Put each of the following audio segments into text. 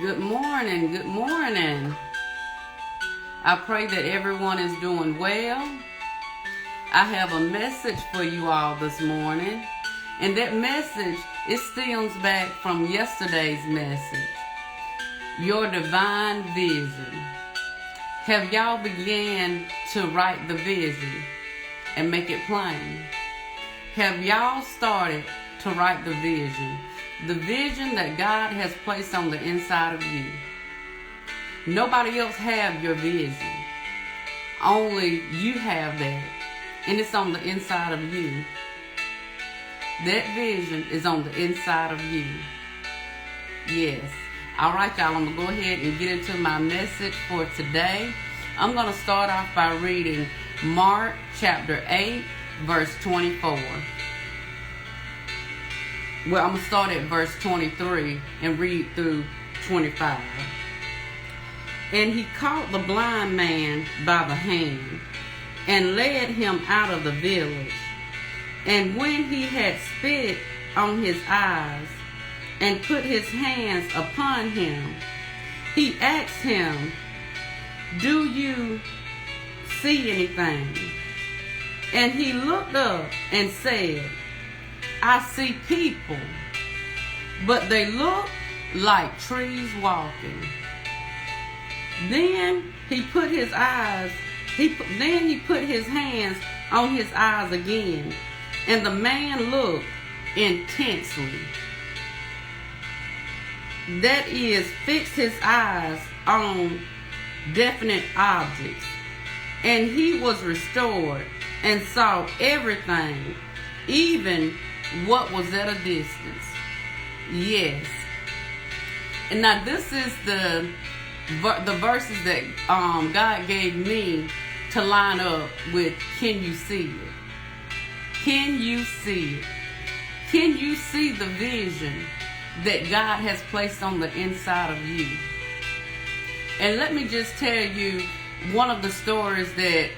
Good morning. Good morning. I pray that everyone is doing well. I have a message for you all this morning, and that message it stems back from yesterday's message. Your divine vision. Have y'all began to write the vision and make it plain? Have y'all started to write the vision? The vision that God has placed on the inside of you. Nobody else have your vision. Only you have that. And it's on the inside of you. That vision is on the inside of you. Yes. Alright, y'all, I'm going to go ahead and get into my message for today. I'm going to start off by reading Mark chapter 8, verse 24. Well, I'm going to start at verse 23 and read through 25. And he caught the blind man by the hand and led him out of the village. And when he had spit on his eyes and put his hands upon him, he asked him, "Do you see anything?" And he looked up and said, "I see people, but they look like trees walking." Then he put his hands on his eyes again, and the man looked intensely. That is, fixed his eyes on definite objects, and he was restored and saw everything, even what was at a distance. Yes. And now this is the verses that God gave me to line up with "Can you see it?" Can you see it? Can you see the vision that God has placed on the inside of you? And let me just tell you one of the stories that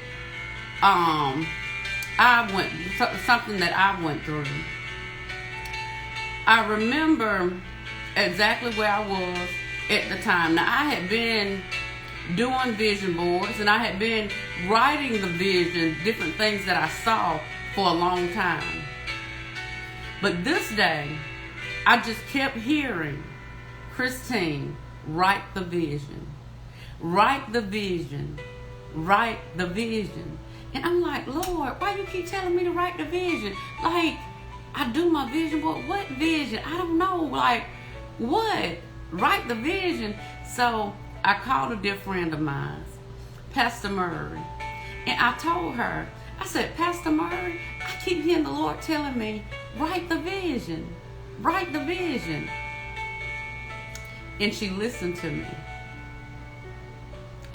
something that I went through. I remember exactly where I was at the time. Now, I had been doing vision boards, and I had been writing the vision, different things that I saw for a long time. But this day, I just kept hearing, "Christine, write the vision. Write the vision. Write the vision." And I'm like, "Lord, why you keep telling me to write the vision? Like, I do my vision board. What vision? I don't know. Like, what? Write the vision." So I called a dear friend of mine, Pastor Murray, and I told her, I said, "Pastor Murray, I keep hearing the Lord telling me, write the vision. Write the vision." And she listened to me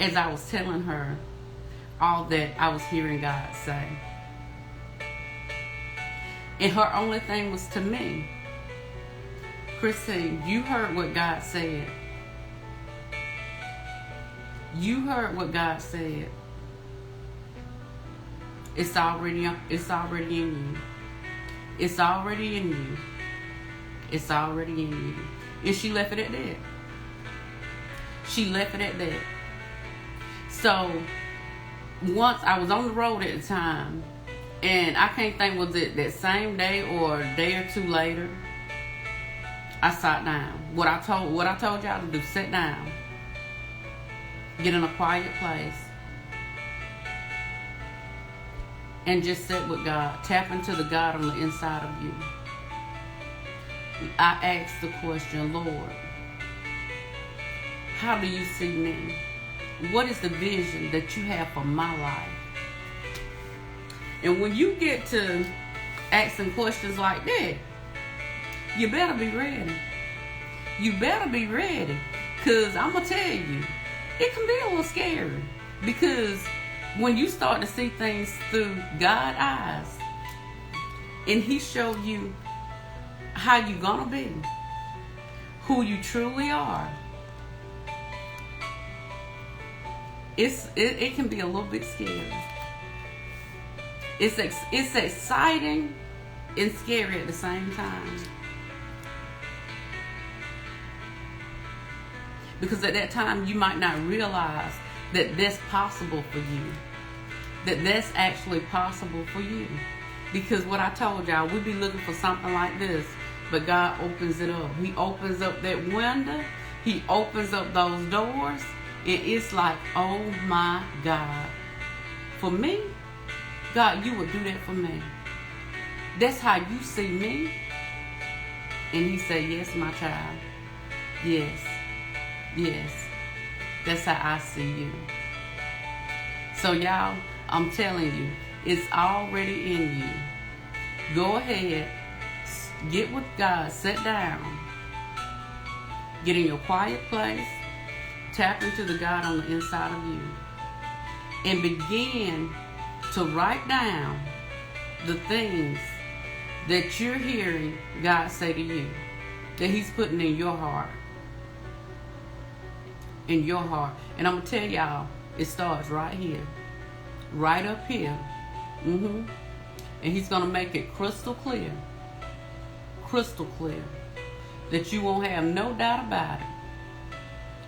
as I was telling her all that I was hearing God say. And her only thing was to me, "Christine, you heard what God said. You heard what God said. It's already in you. It's already in you. It's already in you." And she left it at that. She left it at that. So once I was on the road at the time, and I can't think, was it that same day or a day or two later, I sat down. What I told y'all to do, sit down. Get in a quiet place. And just sit with God. Tap into the God on the inside of you. I asked the question, "Lord, how do you see me? What is the vision that you have for my life?" And when you get to asking questions like that, you better be ready. You better be ready. Because I'm going to tell you, it can be a little scary. Because when you start to see things through God's eyes, and He show you how you're going to be, who you truly are, it can be a little bit scary. It's exciting and scary at the same time. Because at that time, you might not realize that that's possible for you. That that's actually possible for you. Because what I told y'all, we be looking for something like this, but God opens it up. He opens up that window. He opens up those doors. And it's like, oh my God. For me, God, you would do that for me. That's how you see me. And he said, yes, my child. Yes. Yes. That's how I see you. So y'all, I'm telling you, it's already in you. Go ahead. Get with God. Sit down. Get in your quiet place. Tap into the God on the inside of you. And begin to write down the things that you're hearing God say to you. That he's putting in your heart. In your heart. And I'm going to tell y'all, it starts right here. Right up here. And he's going to make it crystal clear. Crystal clear. That you won't have no doubt about it.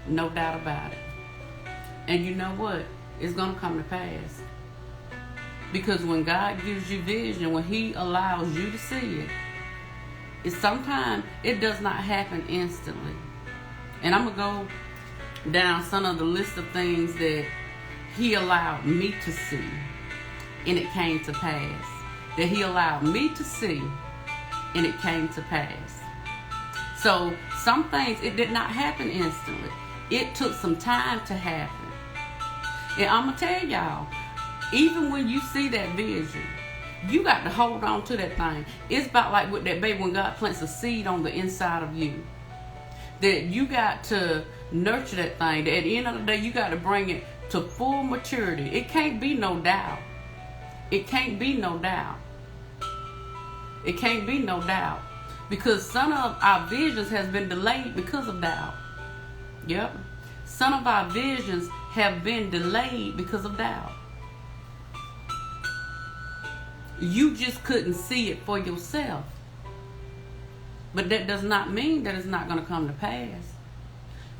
No doubt about it. And you know what? It's going to come to pass. Because when God gives you vision, when he allows you to see it, sometimes it does not happen instantly. And I'm going to go down some of the list of things that he allowed me to see. And it came to pass. That he allowed me to see. And it came to pass. So some things, it did not happen instantly. It took some time to happen. And I'm going to tell y'all, even when you see that vision, you got to hold on to that thing. It's about like with that baby when God plants a seed on the inside of you. That you got to nurture that thing. That at the end of the day, you got to bring it to full maturity. It can't be no doubt. It can't be no doubt. It can't be no doubt. Because some of our visions has been delayed because of doubt. Yep. Some of our visions have been delayed because of doubt. You just couldn't see it for yourself. But that does not mean that it's not going to come to pass.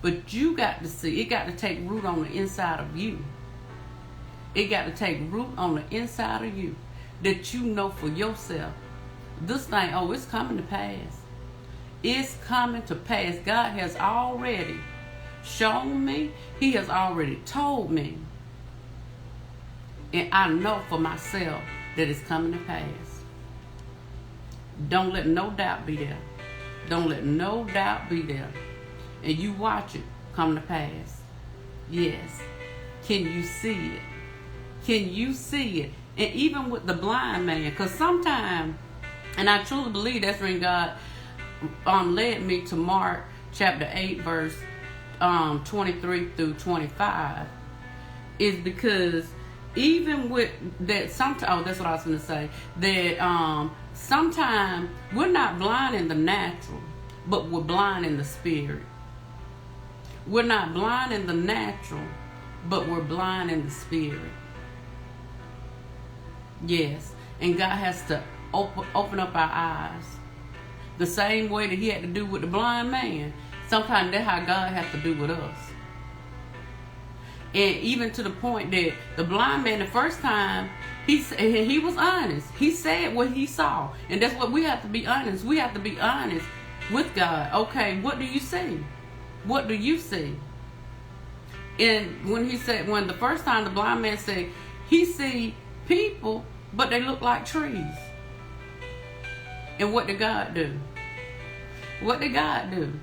But you got to see. It got to take root on the inside of you. It got to take root on the inside of you. That you know for yourself. This thing, oh, it's coming to pass. It's coming to pass. God has already shown me. He has already told me. And I know for myself that it's coming to pass. Don't let no doubt be there. Don't let no doubt be there. And you watch it come to pass. Yes. Can you see it? Can you see it? And even with the blind man, because sometimes, and I truly believe that's when God led me to Mark chapter 8 verse 23 through 25, is because even with that, sometimes, that's what I was going to say, that sometimes we're not blind in the natural, but we're blind in the spirit. We're not blind in the natural, but we're blind in the spirit. Yes, and God has to open up our eyes. The same way that he had to do with the blind man. Sometimes that's how God has to do with us. And even to the point that the blind man, the first time, he was honest. He said what he saw. And that's what we have to be honest. We have to be honest with God. Okay, what do you see? What do you see? And when the first time the blind man said, he see people, but they look like trees. And what did God do? What did God do?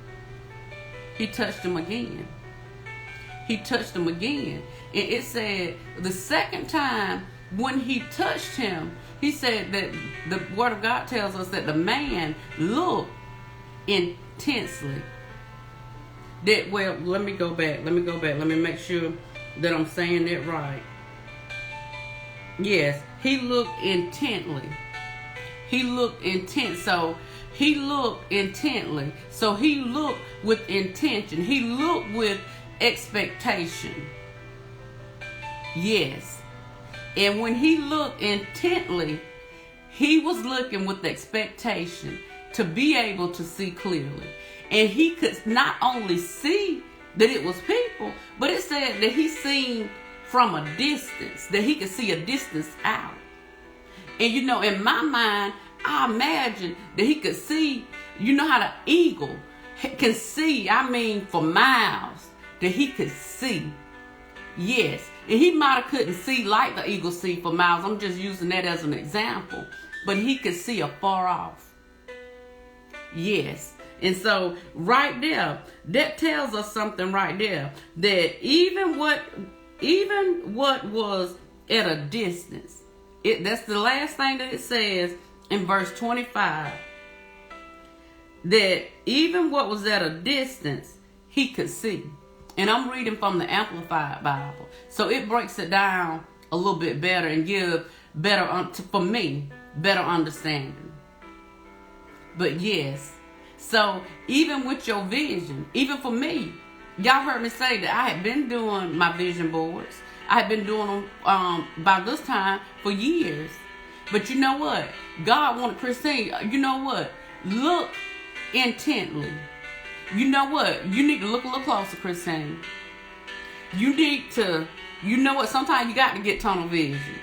He touched him again. He touched him again. And it said the second time when he touched him, he said that the word of God tells us that the man looked intensely. Let me go back. Let me make sure that I'm saying that right. Yes, he looked intently. He looked intent. So he looked intently. So he looked with intention. He looked with expectation. Yes. And when he looked intently, he was looking with expectation to be able to see clearly. And he could not only see that it was people, but it said that he seen from a distance, that he could see a distance out. And in my mind, I imagine that he could see, how the eagle can see, for miles, that he could see. Yes. And he might have couldn't see like the eagle see for miles. I'm just using that as an example. But he could see afar off. Yes. And so right there, that tells us something right there. That even what was at a distance, that's the last thing that it says in verse 25. That even what was at a distance, he could see. And I'm reading from the Amplified Bible. So it breaks it down a little bit better and give for me, better understanding. But yes, so even with your vision, even for me, y'all heard me say that I had been doing my vision boards. I had been doing them by this time for years. But you know what? God wanted Christine, look intently. You know what? You need to look a little closer, Christine. You need to, sometimes you got to get tunnel vision.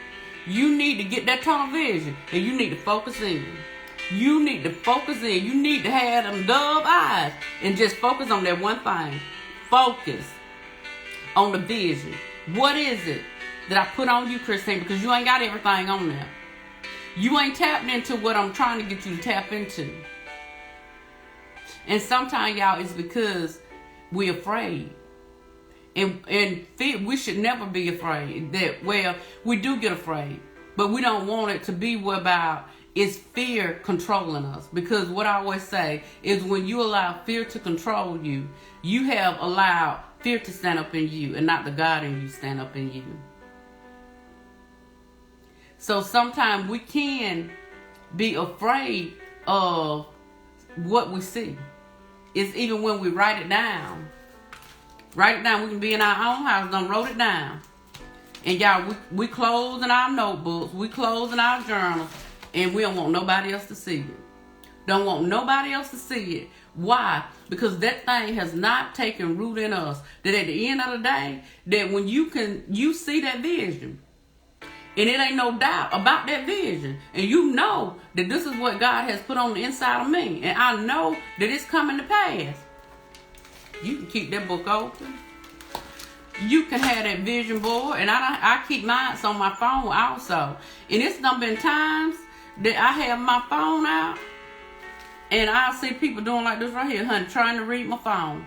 You need to get that tunnel vision and you need to focus in. You need to focus in. You need to have them dove eyes and just focus on that one thing. Focus on the vision. What is it that I put on you, Christine? Because you ain't got everything on there. You ain't tapped into what I'm trying to get you to tap into. And sometimes, y'all, it's because we're afraid. And fear, we should never be afraid. We do get afraid. But we don't want it to be whereby it's fear controlling us. Because what I always say is when you allow fear to control you, you have allowed fear to stand up in you and not the God in you stand up in you. So sometimes we can be afraid of what we see. It's even when we write it down. Write it down. We can be in our own house, done wrote it down. And y'all, we close in our notebooks, we close in our journals, and we don't want nobody else to see it. Don't want nobody else to see it. Why? Because that thing has not taken root in us. That at the end of the day, that when you see that vision, and it ain't no doubt about that vision. And you know that this is what God has put on the inside of me. And I know that it's coming to pass. You can keep that book open. You can have that vision board. And I keep mine on my phone also. And it's done been times that I have my phone out. And I see people doing like this right here, honey, trying to read my phone.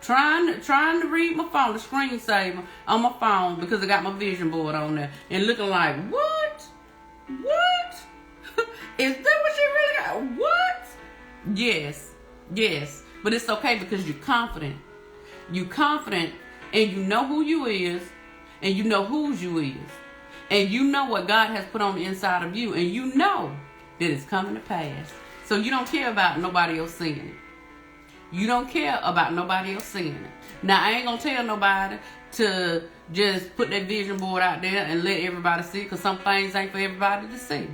Trying to read my phone, the screensaver on my phone because I got my vision board on there. And looking like, what? What? Is that what you really got? What? Yes. But it's okay because you're confident. You're confident and you know who you is and you know whose you is. And you know what God has put on the inside of you. And you know that it's coming to pass. So you don't care about nobody else seeing it. You don't care about nobody else seeing it. Now, I ain't going to tell nobody to just put that vision board out there and let everybody see it, because some things ain't for everybody to see.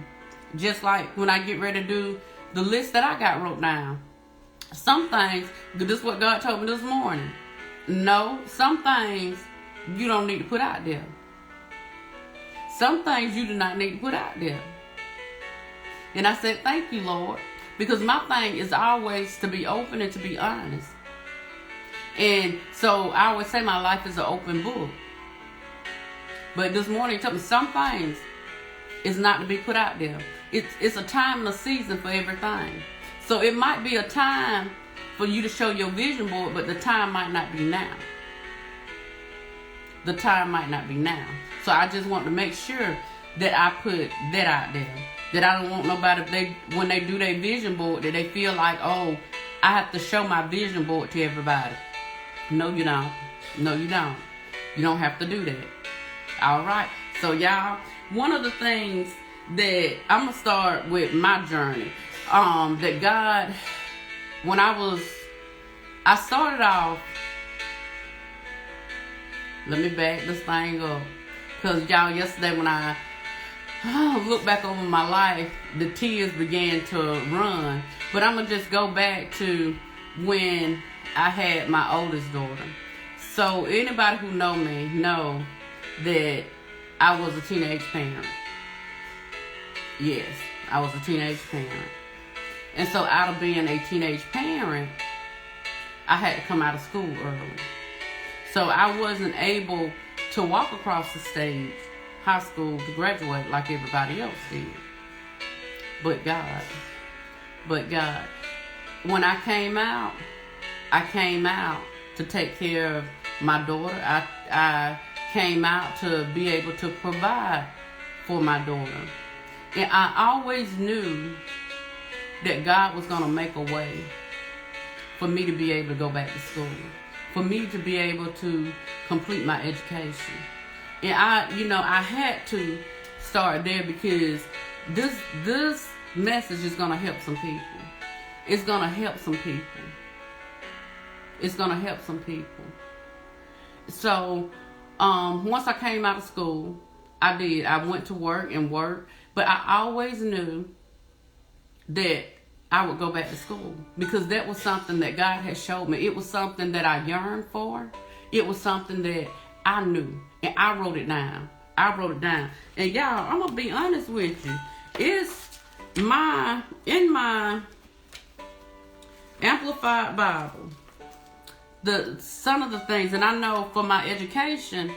Just like when I get ready to do the list that I got wrote down. Some things, this is what God told me this morning. No, some things you don't need to put out there. Some things you do not need to put out there. And I said, thank you, Lord. Because my thing is always to be open and to be honest. And so I always say my life is an open book. But this morning, he told me some things is not to be put out there. It's a time and a season for everything. So it might be a time for you to show your vision board, but the time might not be now. The time might not be now. So I just want to make sure that I put that out there. That I don't want nobody, when they do their vision board, that they feel like, oh, I have to show my vision board to everybody. No, you don't. No, you don't. You don't have to do that. All right. So, y'all, one of the things that I'm going to start with my journey, that God, when I started off, let me back this thing up. Because, y'all, yesterday when I look back over my life, the tears began to run. But I'm going to just go back to when I had my oldest daughter. So anybody who know me know that I was a teenage parent. Yes, I was a teenage parent. And so out of being a teenage parent, I had to come out of school early. So I wasn't able to walk across the stage, high school, to graduate like everybody else did. But God. When I came out to take care of my daughter. I came out to be able to provide for my daughter. And I always knew that God was going to make a way for me to be able to go back to school, for me to be able to complete my education. And I had to start there because this message is going to help some people. It's going to help some people. It's going to help some people. So, once I came out of school, I went to work, but I always knew that I would go back to school because that was something that God had showed me. It was something that I yearned for. It was something that I knew, and I wrote it down. And y'all, I'm gonna be honest with you. It's in my Amplified Bible. Some of the things, and I know for my education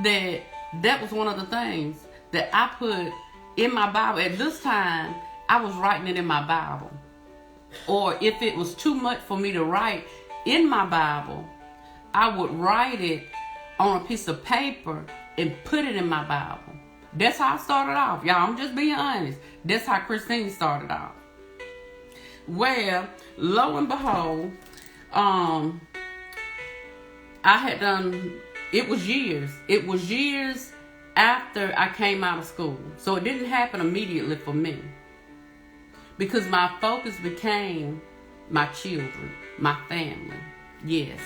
that was one of the things that I put in my Bible. At this time, I was writing it in my Bible. Or if it was too much for me to write in my Bible, I would write it on a piece of paper and put it in my Bible. That's how I started off. Y'all, I'm just being honest. That's how Christine started off. Well, lo and behold, I had done, it was years after I came out of school. So it didn't happen immediately for me. Because my focus became my children, my family. Yes.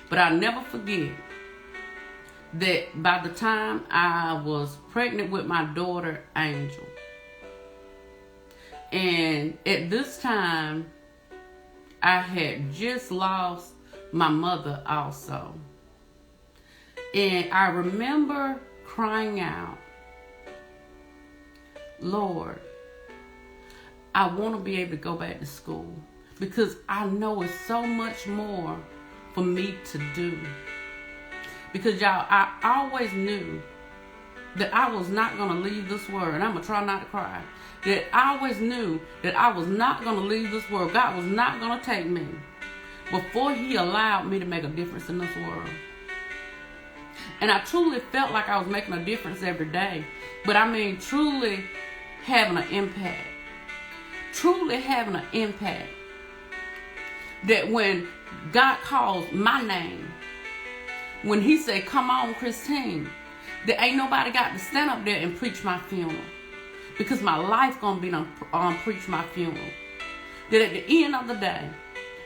But I'll never forget that by the time I was pregnant with my daughter, Angel, and at this time, I had just lost my mother also. And I remember crying out, Lord, I want to be able to go back to school because I know it's so much more for me to do. Because y'all, I always knew that I was not going to leave this world, and I'm going to try not to cry. That I always knew that I was not going to leave this world. God was not going to take me before He allowed me to make a difference in this world. And I truly felt like I was making a difference every day. But I mean, truly having an impact. Truly having an impact. That when God calls my name, when He said, come on, Christine, that ain't nobody got to stand up there and preach my funeral. Because my life gonna be on preach my funeral. That at the end of the day,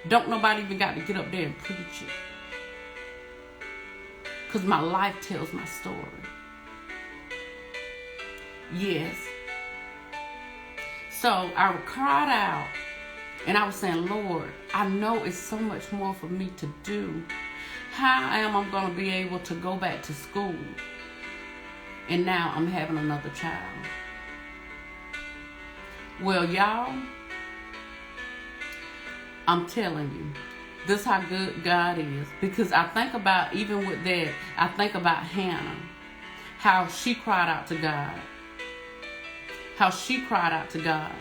don't nobody even got to get up there and preach it. Because my life tells my story. Yes. So I cried out and I was saying, Lord, I know it's so much more for me to do. How am I going to be able to go back to school? And now I'm having another child. Well, y'all, I'm telling you, this is how good God is. Because I think about, even with that, I think about Hannah, how she cried out to God. How she cried out to God.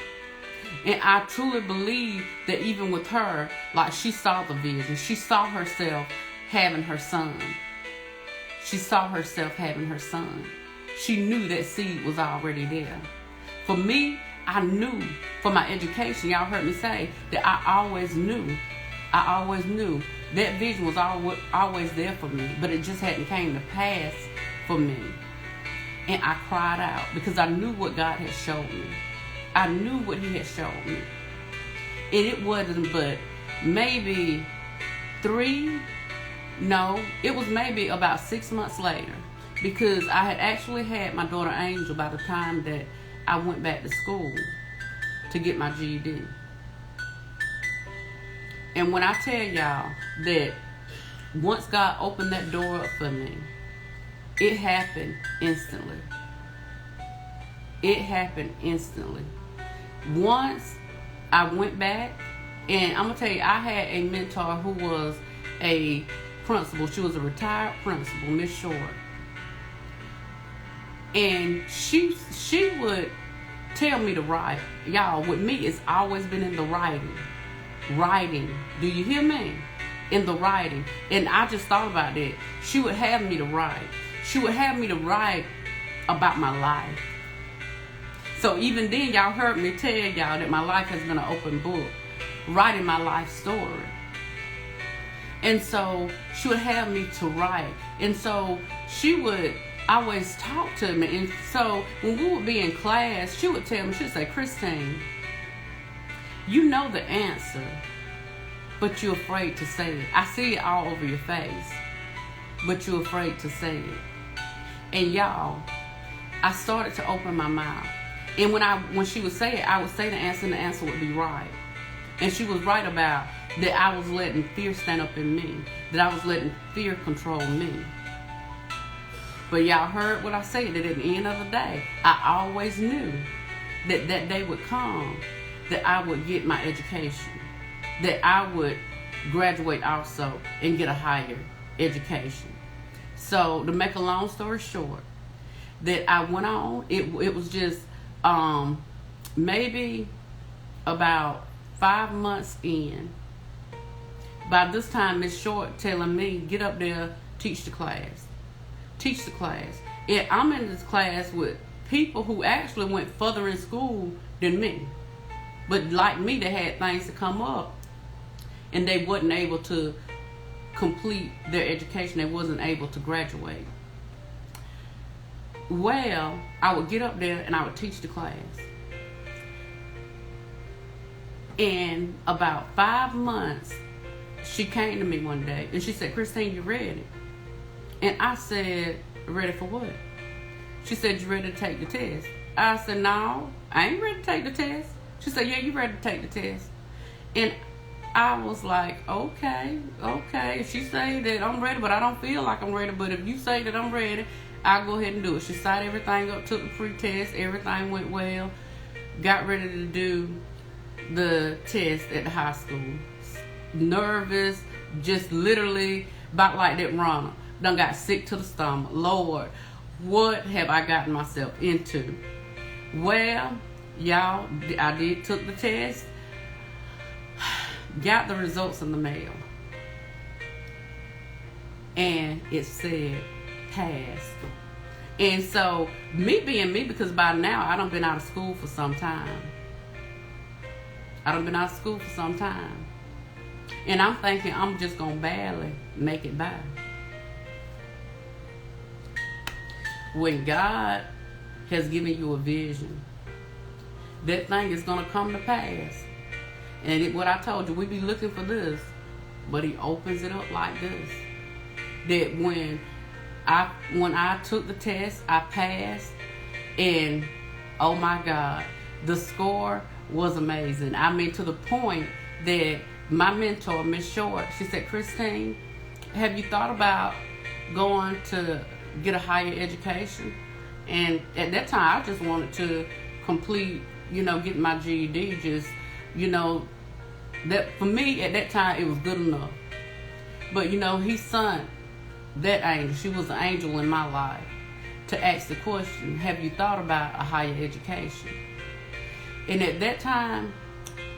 And I truly believe that even with her, like she saw the vision. She saw herself having her son. She saw herself having her son. She knew that seed was already there. For me, I knew for my education, y'all heard me say that I always knew that vision was always there for me, but it just hadn't came to pass for me. And I cried out because I knew what God had showed me. I knew what He had showed me. And it wasn't but maybe it was maybe about 6 months later, because I had actually had my daughter Angel by the time that I went back to school to get my GED. And when I tell y'all that once God opened that door up for me, it happened instantly. It happened instantly. Once I went back, and I'm going to tell you, I had a mentor who was a principal. She was a retired principal, Miss Short. And she would tell me to write. Y'all, with me, it's always been in the writing. Writing. Do you hear me? In the writing. And I just thought about that. She would have me to write. She would have me to write about my life. So even then, y'all heard me tell y'all that my life has been an open book. Writing my life story. And so she would have me to write. And so she would always talk to me. And so when we would be in class, she would tell me, she would say, Christine, you know the answer, but you're afraid to say it. I see it all over your face, but you're afraid to say it. And y'all, I started to open my mouth. And when she would say it, I would say the answer, and the answer would be right. And she was right about that I was letting fear stand up in me, that I was letting fear control me. But y'all heard what I said, that at the end of the day, I always knew that that day would come, that I would get my education, that I would graduate also and get a higher education. So to make a long story short, that I went on, it was just maybe about 5 months in. By this time, Miss Short telling me, get up there, teach the class. Teach the class. And I'm in this class with people who actually went further in school than me. But like me, they had things to come up. And they wasn't able to complete their education. They wasn't able to graduate. Well, I would get up there and I would teach the class. And about 5 months, she came to me one day and she said, Christine, you ready? And I said, ready for what? She said, you ready to take the test? I said, no, I ain't ready to take the test. She said, yeah, you ready to take the test? And I was like, okay. If she say that I'm ready, but I don't feel like I'm ready, but if you say that I'm ready, I'll go ahead and do it. She signed everything up, took the pre-test, everything went well, got ready to do the test at the high school. Nervous, just literally about like that runner. Done got sick to the stomach. Lord, what have I gotten myself into? Well, y'all, I took the test, got the results in the mail, and it said passed. And so, me being me, because by now I done been out of school for some time. And I'm thinking I'm just going to barely make it by. When God has given you a vision, that thing is going to come to pass. And what I told you, we be looking for this, but he opens it up like this. That when I took the test, I passed, and oh my God, the score was amazing. I mean, to the point that my mentor, Miss Short, she said, Christine, have you thought about going to get a higher education? And at that time, I just wanted to complete, get my GED. Just, that for me at that time, it was good enough. But, he sent that angel. She was an angel in my life to ask the question, have you thought about a higher education? And at that time,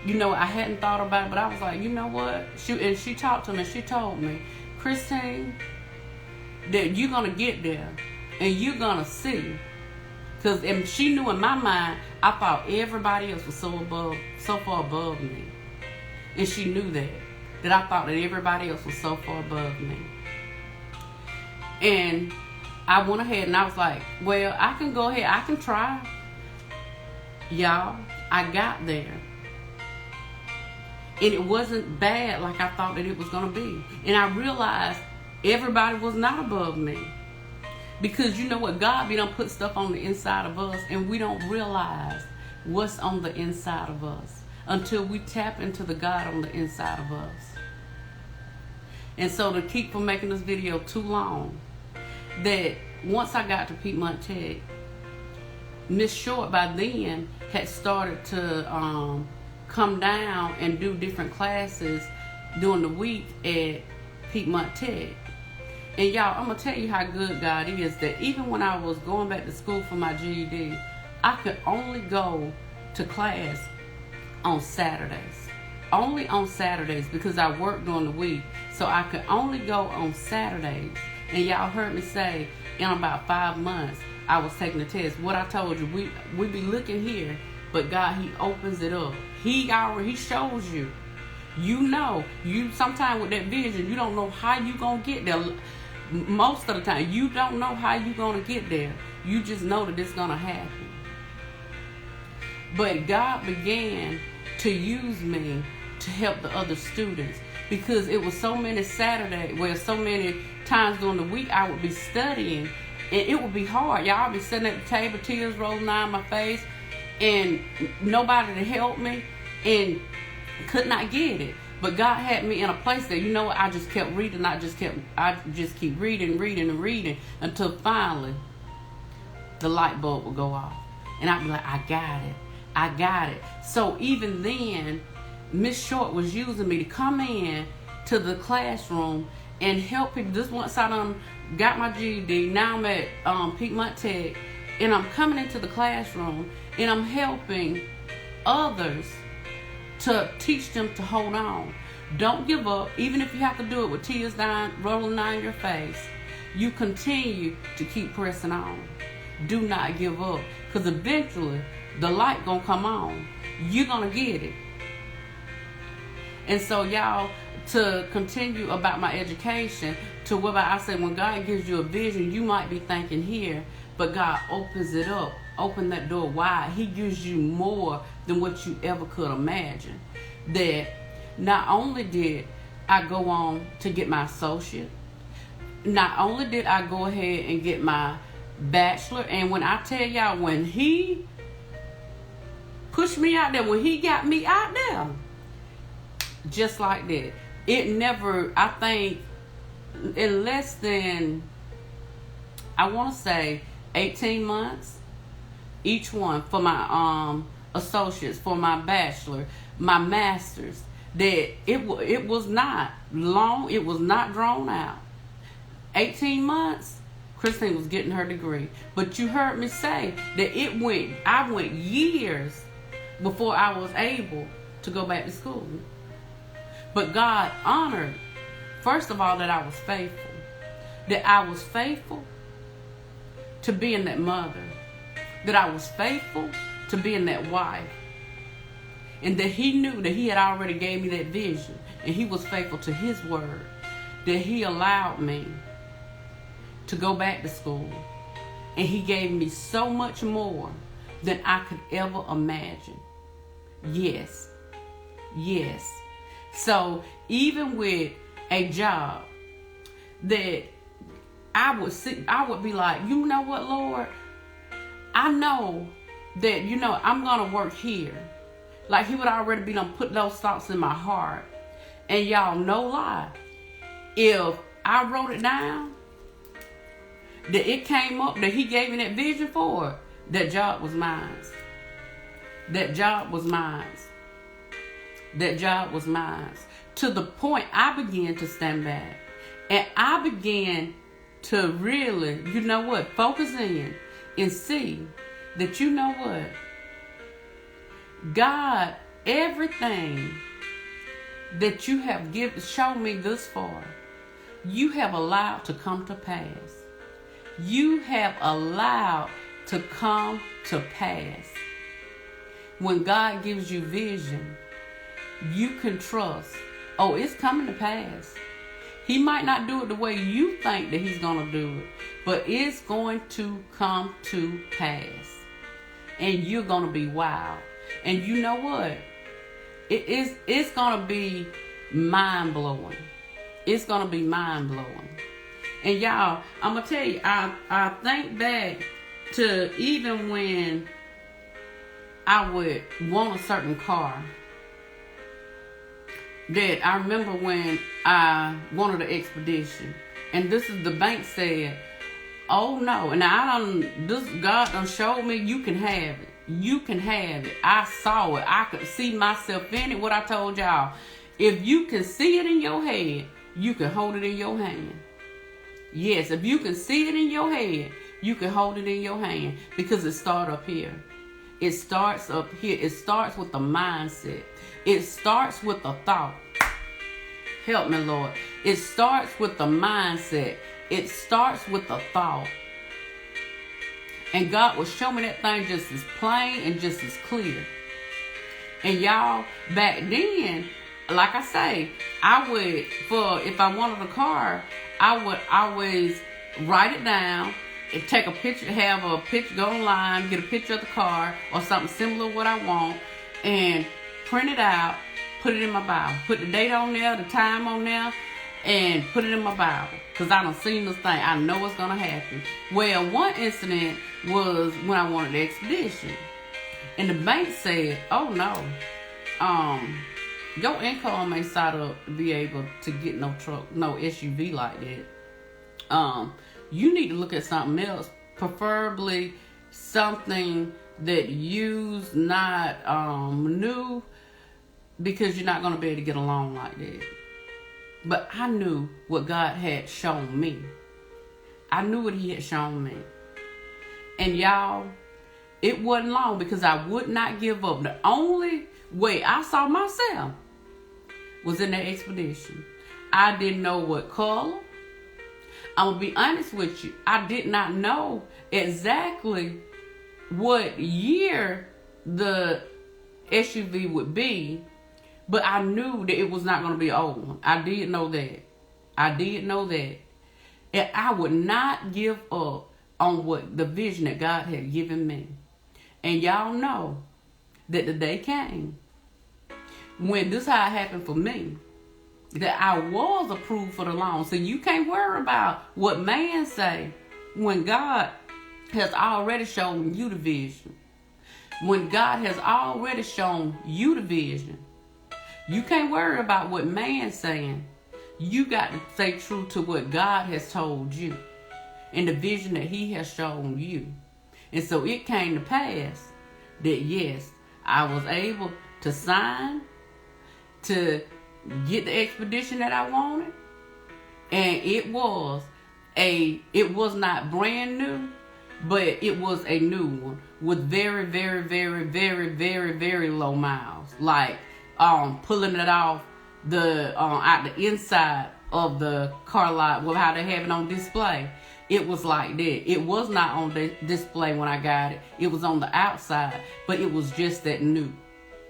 I hadn't thought about it, but I was like, you know what? She talked to me, she told me, Christine, that you're going to get there and you're going to see. Because she knew in my mind, I thought everybody else was so far above me. And she knew that I thought that everybody else was so far above me. And I went ahead and I was like, well, I can go ahead, I can try. Y'all, I got there. And it wasn't bad like I thought that it was going to be. And I realized everybody was not above me. Because you know what? God be done put stuff on the inside of us and we don't realize what's on the inside of us. until we tap into the God on the inside of us. And so, to keep from making this video too long, that once I got to Piedmont Tech, Miss Short by then had started to come down and do different classes during the week at Piedmont Tech. And y'all, I'm going to tell you how good God is, that even when I was going back to school for my GED, I could only go to class on Saturdays. Only on Saturdays, because I worked during the week. So I could only go on Saturdays. And y'all heard me say, in about 5 months, I was taking the test. What I told you, we be looking here, but God, He opens it up. He shows you. You know, sometimes with that vision, you don't know how you gonna get there. Most of the time, you don't know how you gonna get there. You just know that it's gonna happen. But God began to use me to help the other students, because it was so many Saturdays, so many times during the week I would be studying, and it would be hard. Y'all be sitting at the table, tears rolling down my face, and nobody to help me, and could not get it. But God had me in a place that, you know what, I just kept reading. I just keep reading until finally the light bulb would go off. And I'd be like, I got it. So even then, Miss Short was using me to come in to the classroom and help people. This once I done got my GED, now I'm at Piedmont Tech, and I'm coming into the classroom and I'm helping others to teach them to hold on. Don't give up, even if you have to do it with tears rolling down your face. You continue to keep pressing on. Do not give up, because eventually the light gonna come on. You're gonna get it. And so, y'all, to continue about my education, to what I said, when God gives you a vision, you might be thinking here, but God opens it up. Open that door wide. He gives you more than what you ever could imagine. That not only did I go on to get my associate, not only did I go ahead and get my bachelor, and when I tell y'all, when He pushed me out there, when He got me out there, just like that, it never, I think, in less than, I want to say 18 months, each one, for my associates, for my bachelor, my master's, that it was not long, it was not drawn out. 18 months, Christine was getting her degree. But you heard me say that I went years before I was able to go back to school. But God honored, first of all, that I was faithful. That I was faithful to being that mother. That I was faithful to being that wife. And that He knew that He had already gave me that vision. And He was faithful to His word. That He allowed me to go back to school. And He gave me so much more than I could ever imagine. Yes. So even with a job that I would be like, you know what, Lord? I know that, I'm going to work here. Like He would already be done put those thoughts in my heart. And y'all, no lie, if I wrote it down, that it came up, that He gave me that vision for it, that job was mine. That job was mine. That job was mine. To the point I began to stand back. And I began to really, focus in and see that, God, everything that You have shown me this far, You have allowed to come to pass. You have allowed to come to pass. When God gives you vision, you can trust, it's coming to pass. He might not do it the way you think that He's going to do it, but it's going to come to pass. And you're going to be wild. And you know what? It's going to be mind-blowing. It's going to be mind-blowing. And y'all, I'm going to tell you, I think back to even when I would want a certain car. that I remember when I wanted an expedition, and this is the bank said, "Oh no!" And God done showed me you can have it. You can have it. I saw it. I could see myself in it. What I told y'all, if you can see it in your head, you can hold it in your hand. Yes, if you can see it in your head, you can hold it in your hand, because it starts up here. It starts up here. It starts with the mindset. It starts with a thought. Help me, Lord. It starts with the mindset. It starts with a thought. And God will show me that thing just as plain and just as clear. And y'all, back then, like I say, if I wanted a car, I would always write it down and take a picture, have a picture, go online, get a picture of the car or something similar to what I want, and print it out, put it in my Bible. Put the date on there, the time on there, and put it in my Bible. Because I done seen this thing. I know what's going to happen. Well, one incident was when I wanted the expedition. And the bank said, "Oh no, your income ain't set up to be able to get no truck, no SUV like that. You need to look at something else, preferably something that you's not new, because you're not going to be able to get along like that." But I knew what God had shown me. I knew what He had shown me. And y'all, it wasn't long, because I would not give up. The only way I saw myself was in that expedition. I didn't know what color. I'm going to be honest with you. I did not know exactly what year the SUV would be, but I knew that it was not going to be an old one. I did know that. And I would not give up on what the vision that God had given me. And y'all know that the day came when this how it happened for me, that I was approved for the loan. So you can't worry about what man say when God has already shown you the vision. When God has already shown you the vision, you can't worry about what man's saying. You got to stay true to what God has told you and the vision that He has shown you. And so it came to pass that yes, I was able to sign to get the expedition that I wanted. And it was not brand new, but it was a new one with very, very, very, very, very, very low miles. Like pulling it off out the inside of the car lot, with how they have it on display. It was like that. It was not on the display when I got it. It was on the outside, but it was just that new.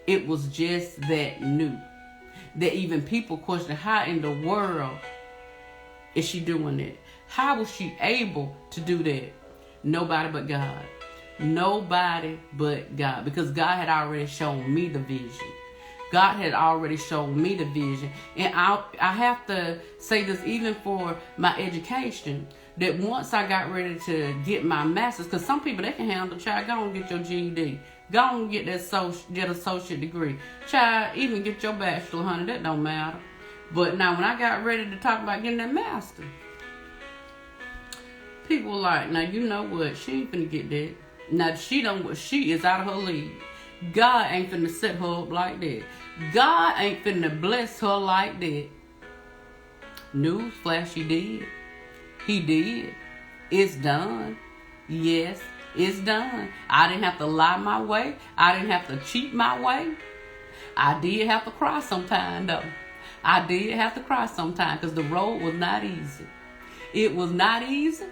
It was just that new. That even people question, how in the world is she doing that? How was she able to do that? Nobody but God. Nobody but God. Because God had already shown me the vision. God had already shown me the vision. And I have to say this even for my education, that once I got ready to get my master's, because some people, they can handle, child, go and get your GED. Go and get that associate degree. Child, even get your bachelor, honey, that don't matter. But now when I got ready to talk about getting that master, people were like, now you know what, she ain't finna get that. Now she is out of her league. God ain't finna set her up like that. God ain't finna bless her like that. Newsflash, He did. He did. It's done. Yes, it's done. I didn't have to lie my way. I didn't have to cheat my way. I did have to cry sometime, though. I did have to cry sometime, because the road was not easy. It was not easy.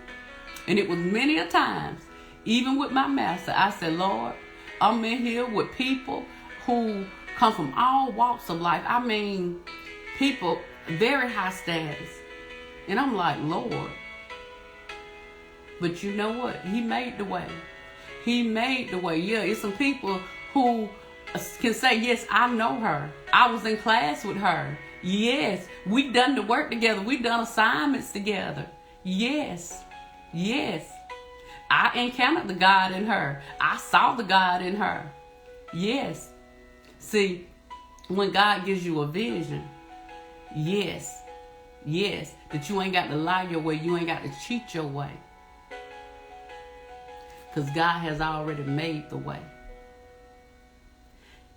And it was many a times, even with my master, I said, Lord, I'm in here with people who come from all walks of life. I mean, people very high status. And I'm like, Lord. But you know what? He made the way. He made the way. Yeah, it's some people who can say, yes, I know her. I was in class with her. Yes, we done the work together. We done assignments together. Yes. I encountered the God in her. I saw the God in her. Yes. See, when God gives you a vision, Yes. Yes. That you ain't got to lie your way. You ain't got to cheat your way. Because God has already made the way.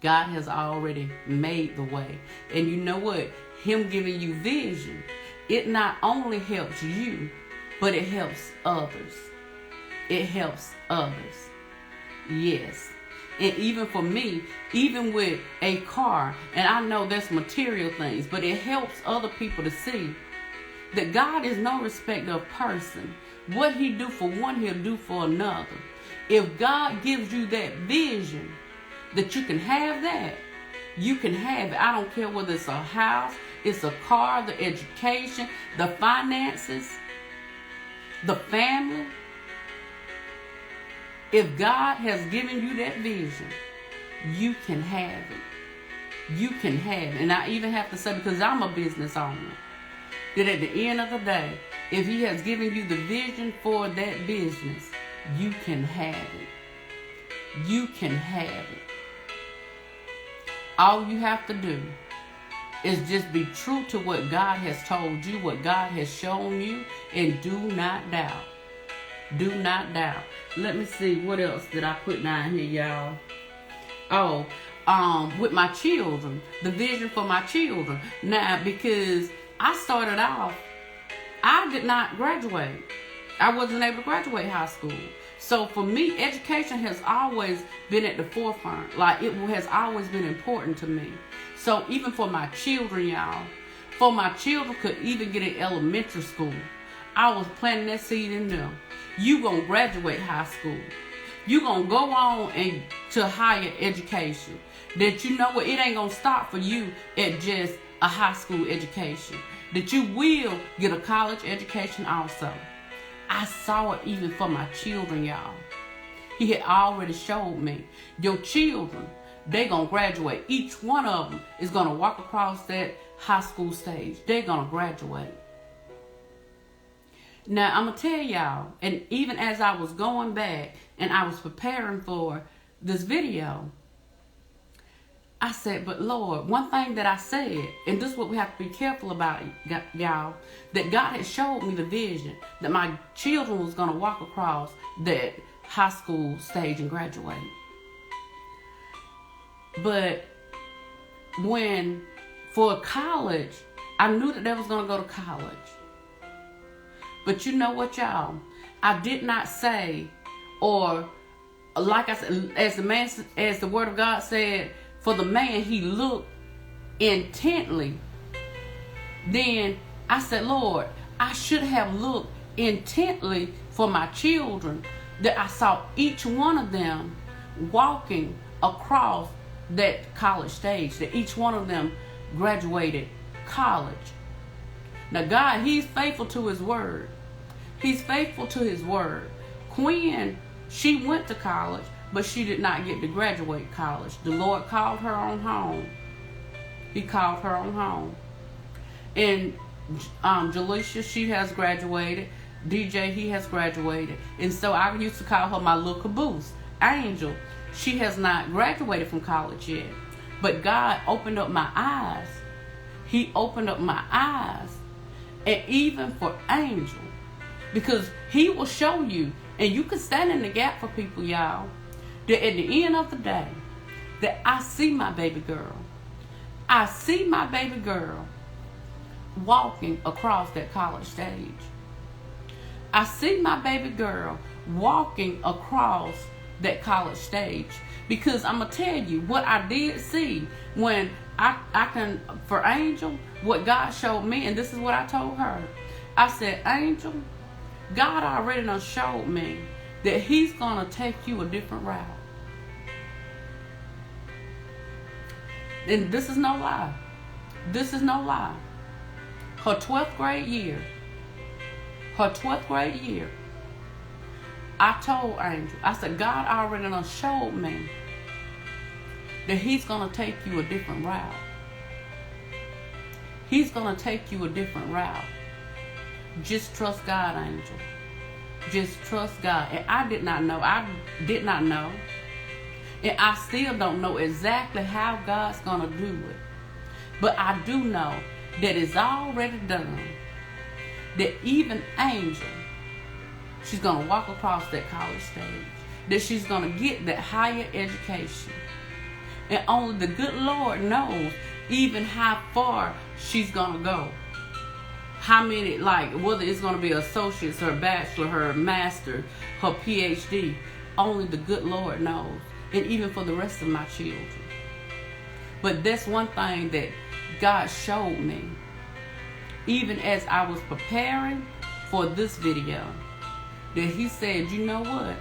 God has already made the way. And you know what? Him giving you vision, it not only helps you, but it helps others. It helps others. Yes. And even for me, even with a car, and I know that's material things, but it helps other people to see that God is no respecter of person. What he do for one, he'll do for another. If God gives you that vision, that you can have that, you can have it. I don't care whether it's a house, it's a car, the education, the finances, the family. If God has given you that vision, you can have it. You can have it. And I even have to say, because I'm a business owner, that at the end of the day, if he has given you the vision for that business, you can have it. You can have it. All you have to do is just be true to what God has told you, what God has shown you, and do not doubt. Do not doubt. Let me see, what else did I put down here, y'all? With my children, the vision for my children. Now, because I started off, I did not graduate. I wasn't able to graduate high school. So for me, education has always been at the forefront. Like, it has always been important to me. So even for my children, y'all, for my children could even get in elementary school, I was planting that seed in them. You gonna graduate high school. You gonna go on and to higher education. That you know what, it ain't gonna stop for you at just a high school education. That you will get a college education also. I saw it even for my children, y'all. He had already showed me. Your children, they gonna graduate. Each one of them is gonna walk across that high school stage. They're gonna graduate. Now, I'm going to tell y'all, and even as I was going back and I was preparing for this video, I said, but Lord, one thing that I said, and this is what we have to be careful about, y'all, that God had showed me the vision that my children was going to walk across that high school stage and graduate. But when, for college, I knew that they was going to go to college. But you know what, y'all? I did not say, or like I said, as the word of God said, for the man, he looked intently. Then I said, Lord, I should have looked intently for my children, that I saw each one of them walking across that college stage, that each one of them graduated college. Now, God, he's faithful to his word. He's faithful to his word. Quinn, she went to college, but she did not get to graduate college. The Lord called her on home. He called her on home. And Jaleisha, she has graduated. DJ, he has graduated. And so I used to call her my little caboose. Angel, she has not graduated from college yet. But God opened up my eyes. He opened up my eyes. And even for Angel, because he will show you, and you can stand in the gap for people, y'all, that at the end of the day, that I see my baby girl. I see my baby girl walking across that college stage. I see my baby girl walking across that college stage. Because I'm going to tell you what I did see when I can, for Angel, what God showed me, and this is what I told her. I said, Angel, God already done showed me that he's going to take you a different route. And this is no lie. This is no lie. Her 12th grade year, I told Angel, I said, God already done showed me that he's going to take you a different route. He's going to take you a different route. Just trust God, Angel. Just trust God. And I did not know. And I still don't know exactly how God's going to do it. But I do know that is already done. That even Angel, she's going to walk across that college stage. That she's going to get that higher education. And only the good Lord knows even how far she's going to go. How many, like, whether it's going to be associates, her bachelor, her master, her PhD. Only the good Lord knows. And even for the rest of my children. But that's one thing that God showed me. Even as I was preparing for this video. That he said, you know what?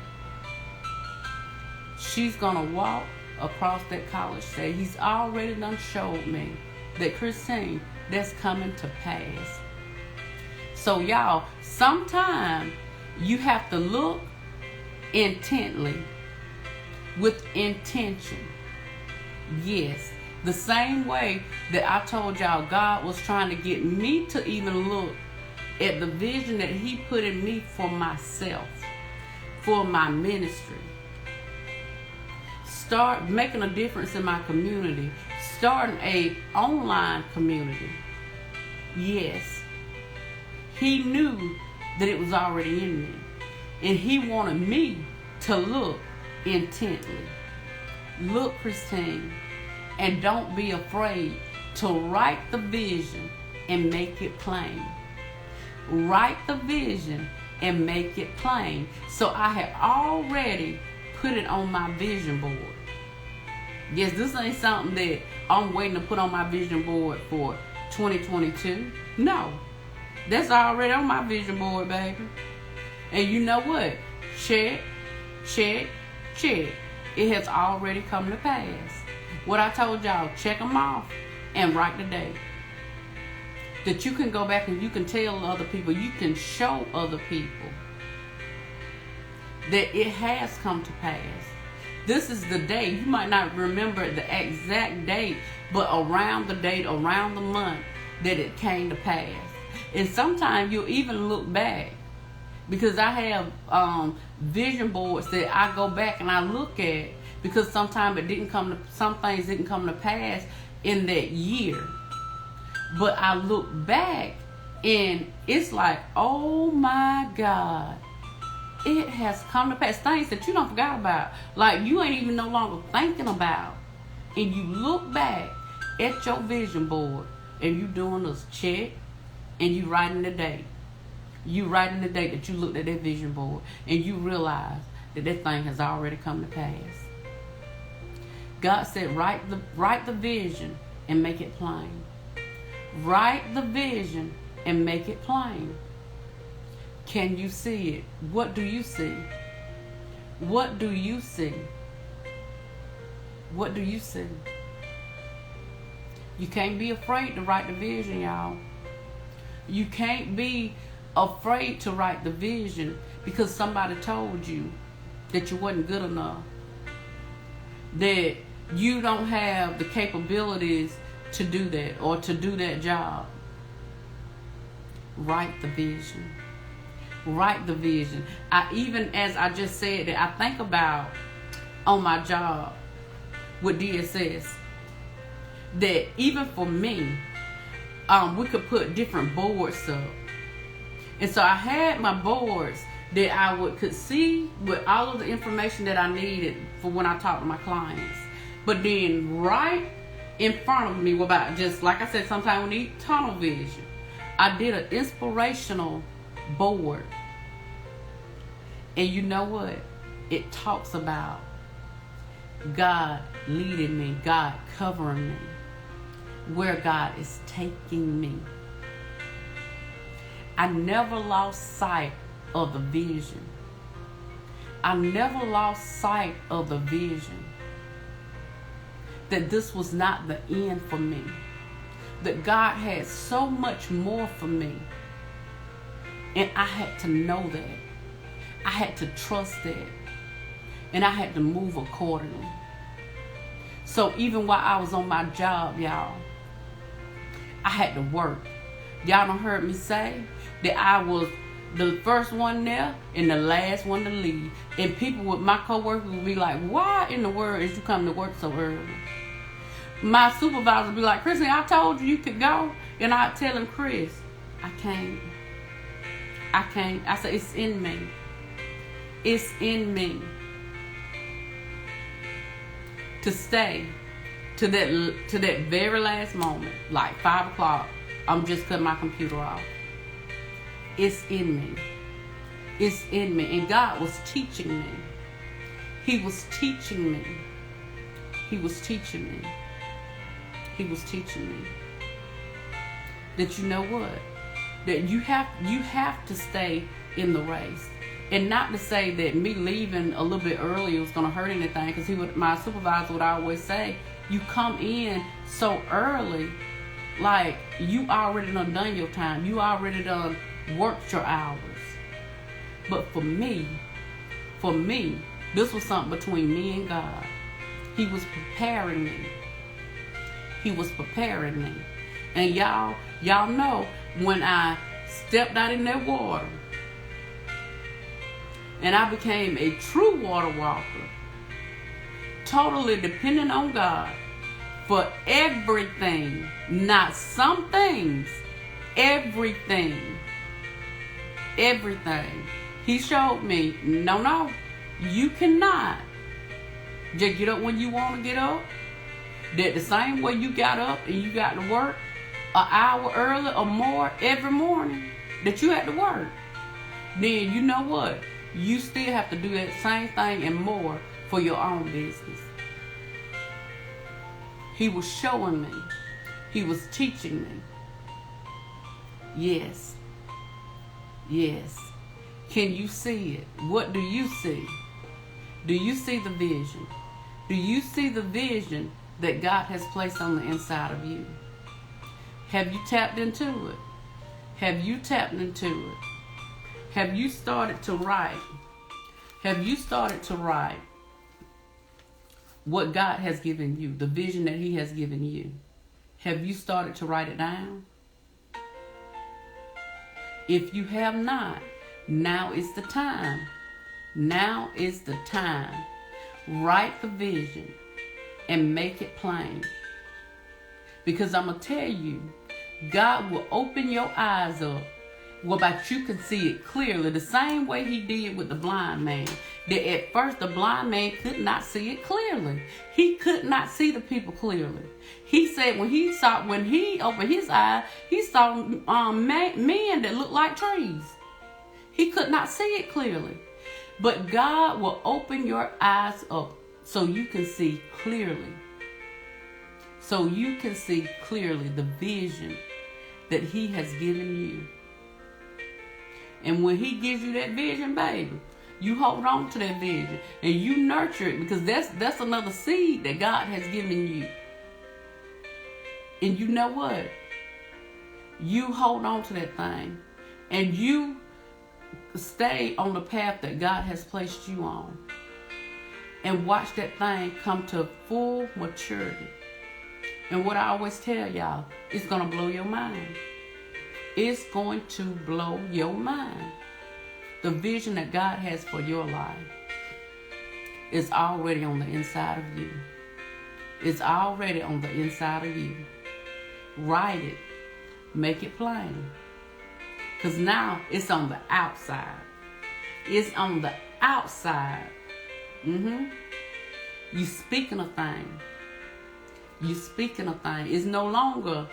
She's going to walk across that college stage. He's already done showed me that, Christine, that's coming to pass. So y'all, sometimes you have to look intently with intention. Yes, the same way that I told y'all God was trying to get me to even look at the vision that he put in me for myself, for my ministry. Start making a difference in my community. Starting a online community. Yes. He knew that it was already in me. And he wanted me to look intently. Look, Christine, and don't be afraid to write the vision and make it plain. Write the vision and make it plain. So I had already put it on my vision board. Yes, this ain't something that I'm waiting to put on my vision board for 2022. No. That's already on my vision board, baby. And you know what? Check, check, check. It has already come to pass. What I told y'all, check them off and write the date. That you can go back and you can tell other people, you can show other people that it has come to pass. This is the day. You might not remember the exact date, but around the date, around the month that it came to pass. And sometimes you'll even look back, because I have vision boards that I go back and I look at, because sometimes some things didn't come to pass in that year. But I look back and it's like, oh my God, it has come to pass. Things that you don't forgot about, like you ain't even no longer thinking about, and you look back at your vision board and you doing this check. And you writing the date. You writing the date that you looked at that vision board. And you realize that that thing has already come to pass. God said, write the vision and make it plain. Write the vision and make it plain. Can you see it? What do you see? What do you see? What do you see? You can't be afraid to write the vision, y'all. You can't be afraid to write the vision because somebody told you that you wasn't good enough, that you don't have the capabilities to do that or to do that job. Write the vision. Write the vision. Even as I just said that, I think about on my job with DSS, that even for me, we could put different boards up. And so I had my boards that I could see with all of the information that I needed for when I talk to my clients. But then right in front of me, about just like I said, sometimes we need tunnel vision. I did an inspirational board. And you know what? It talks about God leading me, God covering me, where God is taking me. I never lost sight of the vision. I never lost sight of the vision. That this was not the end for me. That God had so much more for me. And I had to know that. I had to trust that. And I had to move accordingly. So even while I was on my job, y'all, I had to work. Y'all done heard me say that I was the first one there and the last one to leave. And people with my coworkers would be like, why in the world is you coming to work so early? My supervisor would be like, Chrissy, I told you you could go. And I tell him, Chris, I can't. I said, it's in me. It's in me to stay to that very last moment, like 5 o'clock. I'm just cutting my computer off. It's in me. It's in me. And God was teaching me. He was teaching me. He was teaching me. He was teaching me. That you know what? That you have to stay in the race. And not to say that me leaving a little bit early was going to hurt anything, because my supervisor would always say, you come in so early, like you already done your time. You already done worked your hours. But for me, this was something between me and God. He was preparing me. He was preparing me. And y'all know when I stepped out in that water and I became a true water walker, totally dependent on God for everything, not some things, everything. He showed me, no, you cannot just get up when you want to get up. That the same way you got up and you got to work an hour early or more every morning that you had to work, then you know what? You still have to do that same thing and more for your own business. He was showing me. He was teaching me. Yes. Can you see it? What do you see? Do you see the vision? Do you see the vision that God has placed on the inside of you? Have you tapped into it? Have you tapped into it? Have you started to write? Have you started to write what God has given you, the vision that He has given you? Have you started to write it down? If you have not, now is the time. Now is the time. Write the vision and make it plain. Because I'm going to tell you, God will open your eyes up whereby you can see it clearly, the same way He did with the blind man. That at first the blind man could not see it clearly. He could not see the people clearly. He said when he opened his eyes, he saw men that looked like trees. He could not see it clearly. But God will open your eyes up so you can see clearly. So you can see clearly the vision that He has given you. And when He gives you that vision, baby, you hold on to that vision and you nurture it, because that's another seed that God has given you. And you know what? You hold on to that thing and you stay on the path that God has placed you on, and watch that thing come to full maturity. And what I always tell y'all, it's going to blow your mind. It's going to blow your mind. The vision that God has for your life is already on the inside of you. It's already on the inside of you. Write it. Make it plain. Because now it's on the outside. It's on the outside. You speaking a thing. You speaking a thing. It's no longer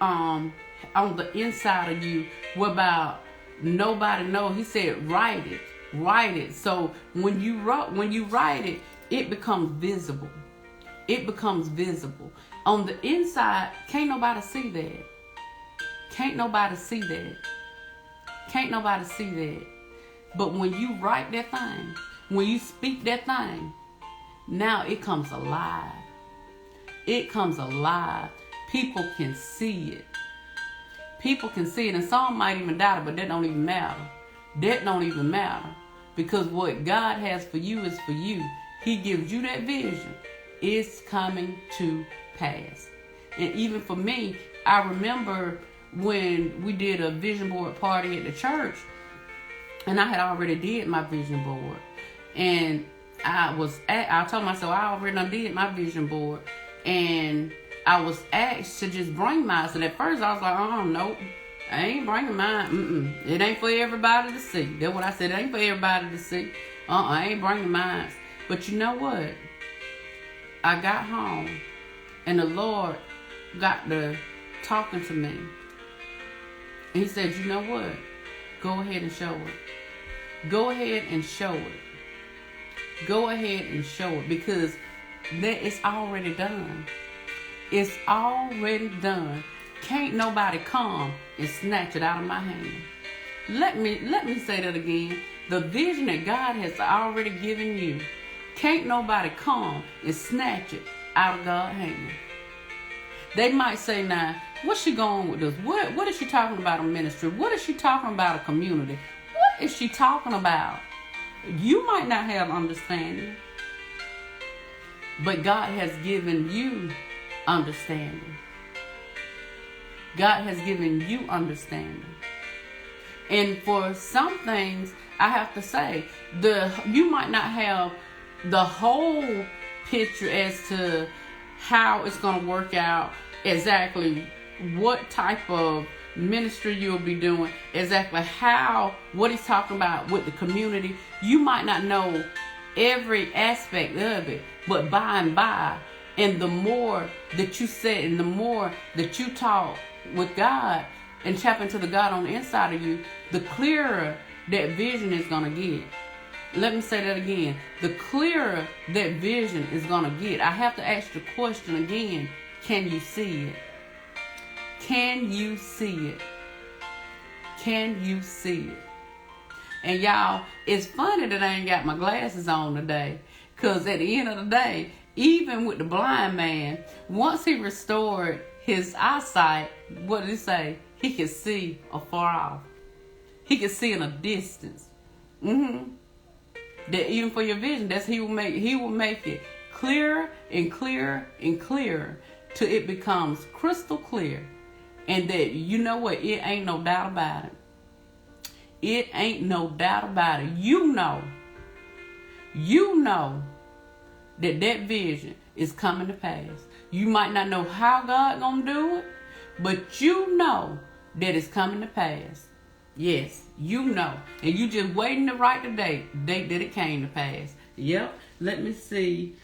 on the inside of you whereby nobody knows. He said, write it. Write it. So when you write it, it becomes visible. It becomes visible. On the inside, can't nobody see that. Can't nobody see that. Can't nobody see that. But when you write that thing, when you speak that thing, now it comes alive. It comes alive. People can see it. People can see it. And some might even doubt it, but that don't even matter. That don't even matter. Because what God has for you is for you. He gives you that vision. It's coming to pass. And even for me, I remember when we did a vision board party at the church, and I had already did my vision board. And I told myself I already done did my vision board. And I was asked to just bring mine. And at first I was like, oh, nope, I ain't bringing mine. It ain't for everybody to see. That's what I said. It ain't for everybody to see. I ain't bringing mine. But you know what? I got home and the Lord got to talking to me. And he said, you know what? Go ahead and show it. Go ahead and show it. Go ahead and show it, because it's already done. It's already done. Can't nobody come and snatch it out of my hand. Let me say that again. The vision that God has already given you, can't nobody come and snatch it out of God's hand. They might say, now, what's she going with this? What is she talking about a ministry? What is she talking about a community? What is she talking about? You might not have understanding, but God has given you understanding. God has given you understanding. And for some things, I have to say, you might not have the whole picture as to how it's going to work out, exactly what type of ministry you'll be doing, exactly what he's talking about with the community. You might not know every aspect of it, but by and by, and the more that you sit and the more that you talk with God and tap into the God on the inside of you, the clearer that vision is going to get. Let me say that again. The clearer that vision is going to get. I have to ask the question again. Can you see it? Can you see it? Can you see it? And y'all, it's funny that I ain't got my glasses on today, because at the end of the day, even with the blind man, once he restored his eyesight, what did he say? He could see afar off. He could see in a distance. That even for your vision, he will make it clearer and clearer and clearer till it becomes crystal clear. And that, you know what, it ain't no doubt about it. It ain't no doubt about it. You know that vision is coming to pass. You might not know how God gonna do it, but you know that it's coming to pass. Yes, you know. And you just waiting to write the date that it came to pass. Yep. Let me see.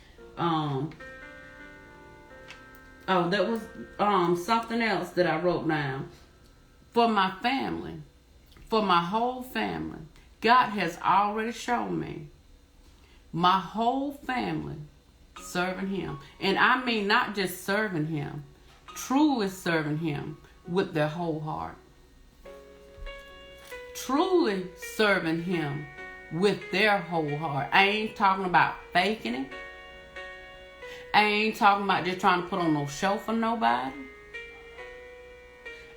That was something else that I wrote down. For my family, for my whole family, God has already shown me my whole family serving him. And I mean not just serving him, truly serving him with their whole heart. Truly serving him with their whole heart. I ain't talking about faking it. I ain't talking about just trying to put on no show for nobody.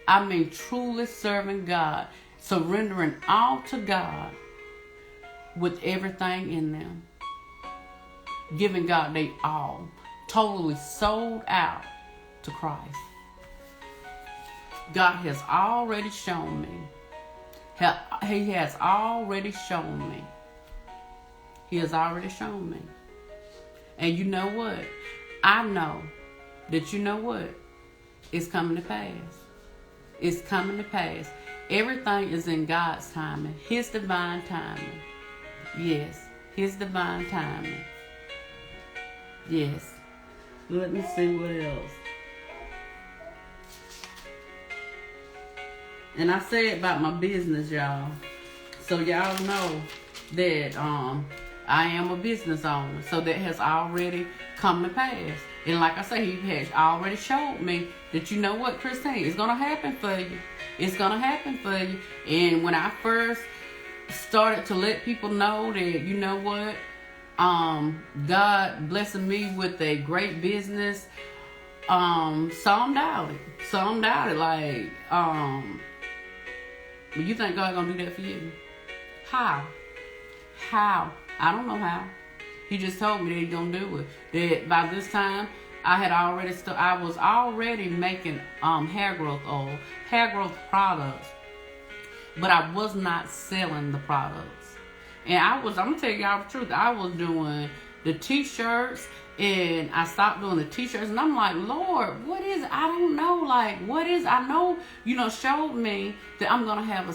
I mean truly serving God, surrendering all to God with everything in them. Giving God their all. Totally sold out to Christ. God has already shown me. He has already shown me. He has already shown me. And you know what? I know that you know what? It's coming to pass. It's coming to pass. Everything is in God's timing. His divine timing. Yes. His divine timing. Yes. Let me see what else. And I said about my business, y'all. So y'all know that I am a business owner. So that has already come to pass. And like I say, he has already showed me that, you know what, Christine, it's going to happen for you. It's going to happen for you. And when I first started to let people know that, you know what, God blessing me with a great business, some doubted. Some doubted, like, but you think God gonna do that for you? How? I don't know how. He just told me that he's gonna do it. That by this time, I was already making hair growth oil, hair growth products, but I was not selling the products. And I'm gonna tell y'all the truth. I was doing the t-shirts And I stopped doing the t-shirts, and I'm like, Lord, what is it? I don't know. Like, what is, I know, showed me that I'm going to have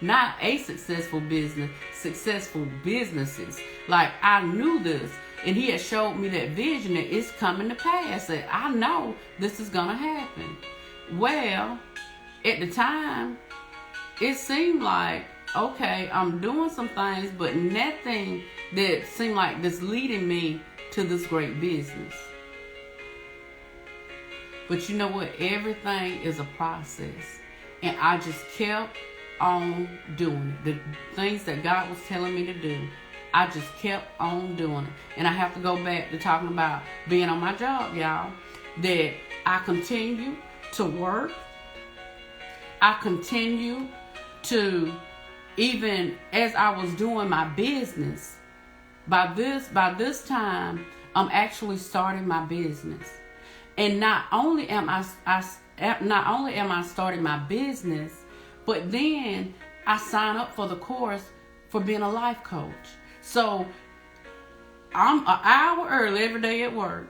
not a successful business, successful businesses. Like, I knew this, and he had showed me that vision that it's coming to pass, that I know this is going to happen. Well, at the time, it seemed like, okay, I'm doing some things, but nothing that seemed like this leading me to this great business. But you know what? Everything is a process. And I just kept on doing it. The things that God was telling me to do, I just kept on doing it. And I have to go back to talking about being on my job, y'all. That I continue to work. I continue to, even as I was doing my business, by this time, I'm actually starting my business. And not only am I starting my business, but then I sign up for the course for being a life coach. So I'm an hour early every day at work.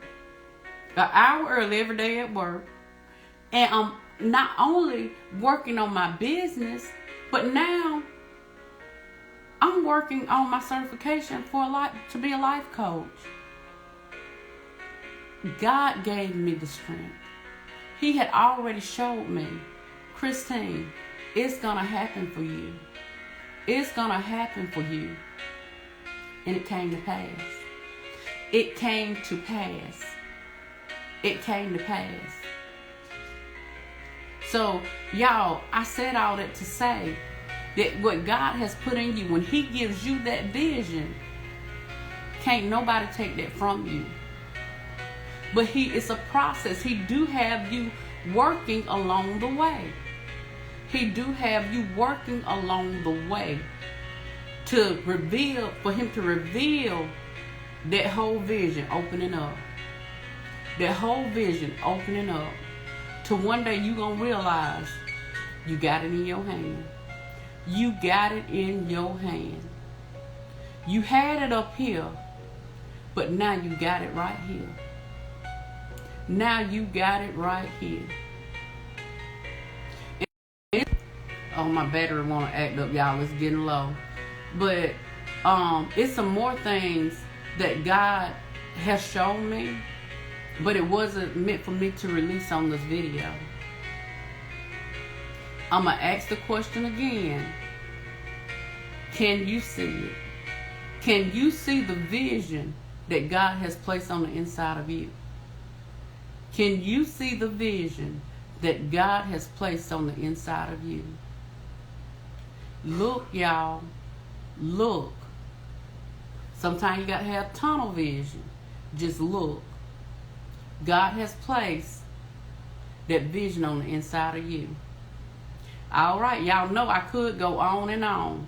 And I'm not only working on my business, but now I'm working on my certification to be a life coach. God gave me the strength. He had already showed me, Christine, it's going to happen for you. It's going to happen for you. And it came to pass. It came to pass. It came to pass. So, y'all, I said all that to say that what God has put in you, when He gives you that vision, can't nobody take that from you. But it's a process. He do have you working along the way. He do have you working along the way for Him to reveal that whole vision opening up. That whole vision opening up. To one day you gonna realize you got it in your hand. You got it in your hand. You had it up here, but now you got it right here. Now you got it right here. Oh, my battery want to act up, y'all. It's getting low. But it's some more things that God has shown me, but it wasn't meant for me to release on this video. I'm going to ask the question again. Can you see it? Can you see the vision that God has placed on the inside of you? Can you see the vision that God has placed on the inside of you? Look, y'all. Look. Sometimes you got to have tunnel vision. Just look. God has placed that vision on the inside of you. All right, y'all know I could go on and on.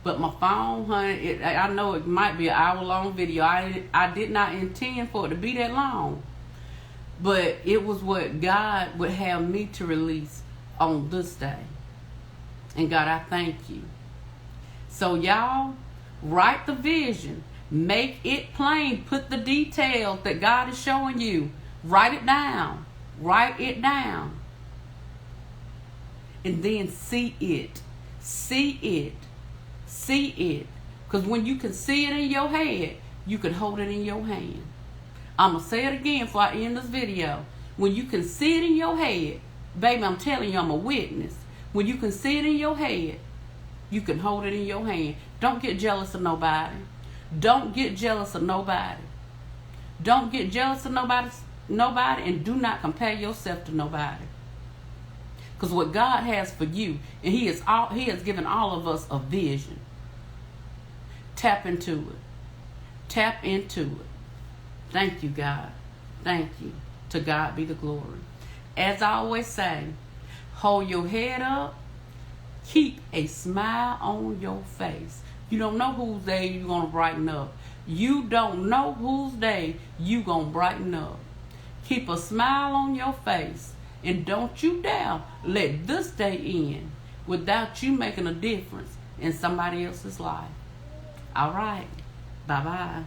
But my phone, honey, I know it might be an hour-long video. I did not intend for it to be that long. But it was what God would have me to release on this day. And God, I thank you. So y'all, write the vision. Make it plain. Put the details that God is showing you. Write it down. Write it down. And then see it. See it. See it. Because when you can see it in your head, you can hold it in your hand. I'm going to say it again before I end this video. When you can see it in your head, baby, I'm telling you, I'm a witness. When you can see it in your head, you can hold it in your hand. Don't get jealous of nobody. Don't get jealous of nobody. Don't get jealous of nobody, and do not compare yourself to nobody. Because what God has for you, and He has given all of us a vision. Tap into it. Tap into it. Thank you, God. Thank you. To God be the glory. As I always say, hold your head up. Keep a smile on your face. You don't know whose day you're going to brighten up. You don't know whose day you're going to brighten up. Keep a smile on your face. And don't you dare let this day end without you making a difference in somebody else's life. All right. Bye-bye.